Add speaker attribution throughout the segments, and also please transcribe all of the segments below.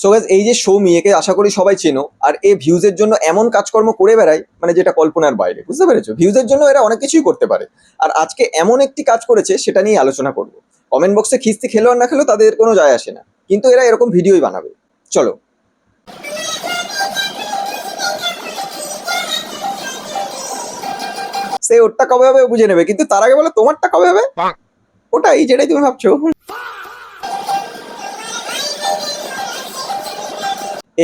Speaker 1: So guys, এই যে সৌমি, একে আশা করি সবাই চেনো। আর এ ভিউজের জন্য এমন কাজকর্ম করে বেড়ায় মানে যেটা কল্পনার বাইরে, বুঝতে পেরেছো? ভিউজের জন্য এরা অনেক কিছুই করতে পারে। আর আজকে এমন একটি কাজ করেছে, সেটা নিয়ে আলোচনা করব। কমেন্ট বক্সে খিস্তি খেলো আর না খেলো তাদের কোনো যায় আসে না, কিন্তু এরা এরকম ভিডিওই বানাবে। চলো। সে ওরটা কবে হবে ও বুঝে নেবে, কিন্তু তার আগে বলো তোমারটা কবে হবে। ওটাই, যেটাই তুমি ভাবছো।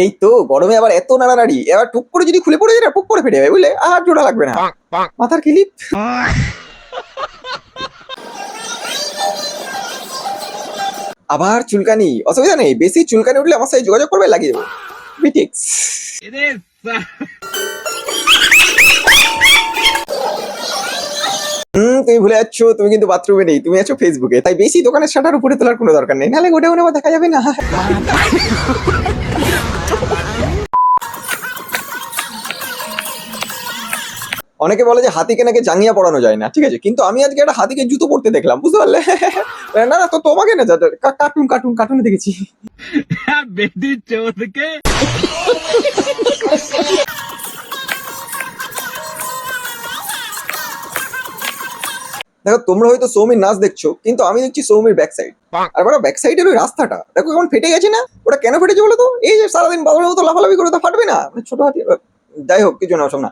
Speaker 1: এই তো গরমে আবার এত নাড়ানাড়ি, এবার টুক করে যদি খুলে পড়ে যায় না, টুক করে ফেটে যাবে, বুঝলে? আর জোড়া লাগবে না। মাথার ক্লিপ। আবার চুলকানি, অসুবিধা নেই, বেশি চুলকানি উঠলে আমার সাথে যোগাযোগ করবে, লাগিয়ে দেবো। বিটিক্স। তুমি ভুলে যাচ্ছ, তুমি কিন্তু বাথরুমে নেই, তুমি আছো ফেসবুকে। তাই বেশি দোকানের শাটার উপরে তোলার কোনো দরকার নেই, নাহলে গোটা আবার দেখা যাবে না। অনেকে বলে যে হাতিকে নাকি জাঙ্গিয়া পড়ানো যায় না, ঠিক আছে, কিন্তু আমি আজকে একটা হাতিকে জুতো পড়তে দেখলাম, বুঝতে পারলে? না না, তো তোমাকে না, কার্টুন কার্টুন কার্টুনে দেখেছি। দেখো, তোমরা হয়তো সৌমির নাচ দেখছো, কিন্তু আমি দেখছি সৌমির ব্যাক সাইড। আর বড় ব্যাক সাইডের ওই রাস্তাটা দেখো কেমন ফেটে গেছে না? ওটা কেন ফেটেছে বলো তো? এই যে সারাদিন বাবার মতো লাফালাফি করে, তো ফাটবে না? মানে ছোট হাতি, যাই হোক, কিছু না, সব না।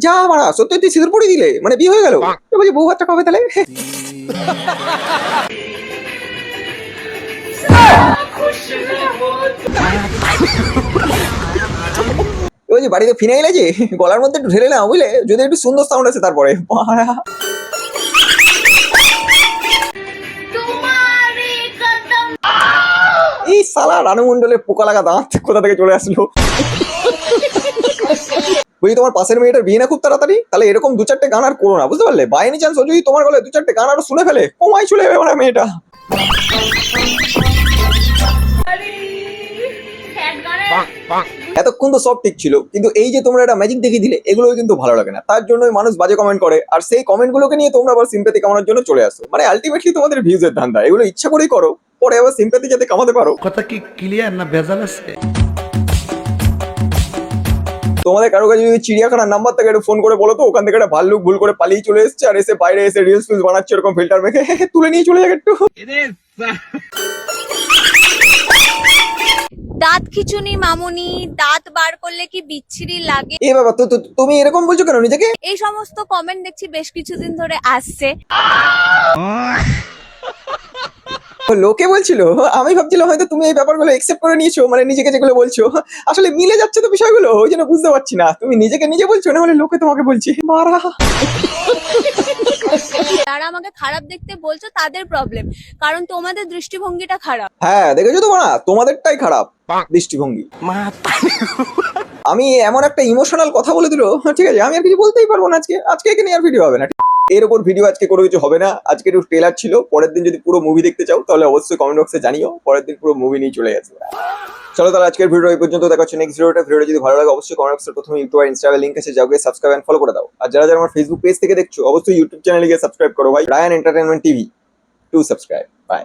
Speaker 1: যা মারা, সত্যি তুই সিঁদুর পড়িয়ে দিলে, মানে বিয়ে হয়ে গেল? বলছি বউ হাতটা কবে তাহলে? ওই যে বাড়িতে ফিনাইল আছে, গলার মধ্যে একটু ঢেলে না, বুঝলে, যদি একটু সুন্দর সাউন্ড আছে তারপরে। এই সালা রানু মন্ডলের পোকা লাগা দাঁত কোথা থেকে চলে আসলো? বলছি তোমার পাশের মেয়েটার বিয়ে না খুব তাড়াতাড়ি, তাহলে এরকম দু চারটে গান আর করো না, বুঝতে পারলে? বাই এনি চান্স ও যদি তোমার গলায় দু চারটে গান আরো শুনে ফেলে, কমাই চলে যাবে ওরা মেয়েটা। এতক্ষণ তো সব ঠিক ছিল, কিন্তু এই যে তোমরা একটা ম্যাজিক দেখিয়ে দিলে, এগুলো কিন্তু ভালো লাগে না। তার জন্যই মানুষ বাজে কমেন্ট করে, আর সেই কমেন্ট গুলোকে নিয়ে তোমরা আবার সিম্প্যাথি কামানোর জন্য চলে আসো। মানে আলটিমেটলি তোমাদের ভিউজের ধান্দা, এগুলো ইচ্ছা করেই করো, পরে আবার সিম্প্যাথি যাতে কামাতে পারো।
Speaker 2: কথা কি ক্লিয়ার না ভেজাল আছে?
Speaker 1: তোমাদের কারো কাছে যদি চিড়িয়াখানার নাম্বার থেকে একটু ফোন করে বলো তো, ওখান থেকে একটা ভাল্লুক ভুল করে পালিয়ে চলে এসেছে, আর এসে বাইরে এসে রিলস ফিলস বানাচ্ছে এরকম ফিল্টার মেখে, তুলে নিয়ে চলে যাক একটু।
Speaker 3: দাঁত খিচুনি মামুনি, দাঁত বার করলে কি বিচ্ছিরি লাগে?
Speaker 1: এ বাবা, তো তুমি এরকম বলছো কেন নিজেকে?
Speaker 3: এই সমস্ত কমেন্ট দেখছি বেশ কিছুদিন ধরে আসছে।
Speaker 1: লোকে বলছিল, আমি ভাবছিলাম হয়তো তুমি এই ব্যাপারগুলো একসেপ্ট করে নিয়েছো, মানে নিজেকে যেগুলো বলছো আসলে মিলে যাচ্ছে তো বিষয়গুলো, ওই জন্য বুঝতে পারছি না তুমি নিজেকে নিজে বলছো না হলে লোকে তোমাকে বলছে। মারা।
Speaker 3: যারা আমাকে খারাপ দেখতে বলছো তাদের প্রবলেম, কারণ তোমাদের দৃষ্টিভঙ্গিটা খারাপ।
Speaker 1: হ্যাঁ, দেখেছো তো মারা, তোমাদেরটাই খারাপ দৃষ্টিভঙ্গি। আমি এমন একটা ইমোশনাল কথা বলে দিল, ঠিক আছে, আমি আর কিছু বলতেই পারবো না। আজকে এখানে আর ভিডিও হবে না, এর উপর ভিডিও আজকে কোনো কিছু হবে না। আজকে একটু ট্রেলার ছিল, পরের দিন যদি পুরো মুভি দেখতে চাও তাহলে অবশ্যই কমেন্ট বক্সে জানিও, পরের দিন পুরো মুভি নিয়ে চলে গেছে। চলো তাহলে আজকের ভিডিও এই পর্যন্ত, দেখা হচ্ছে নেক্সট ভিডিওটা। ভিডিওটা যদি ভালো লাগে অবশ্যই কমেন্ট বক্সে প্রথমে ইউটিউব আর ইনস্টাগ্রামে লিংক আছে, যাও গিয়ে সাবস্ক্রাইব এন্ড ফলো করে দাও। আর যারা যারা আমার ফেসবুক পেজ থেকে দেখছো অবশ্যই ইউটিউব চ্যানেলে গিয়ে সাবস্ক্রাইব করো ভাই, Ryan entertainment TV, to subscribe. By.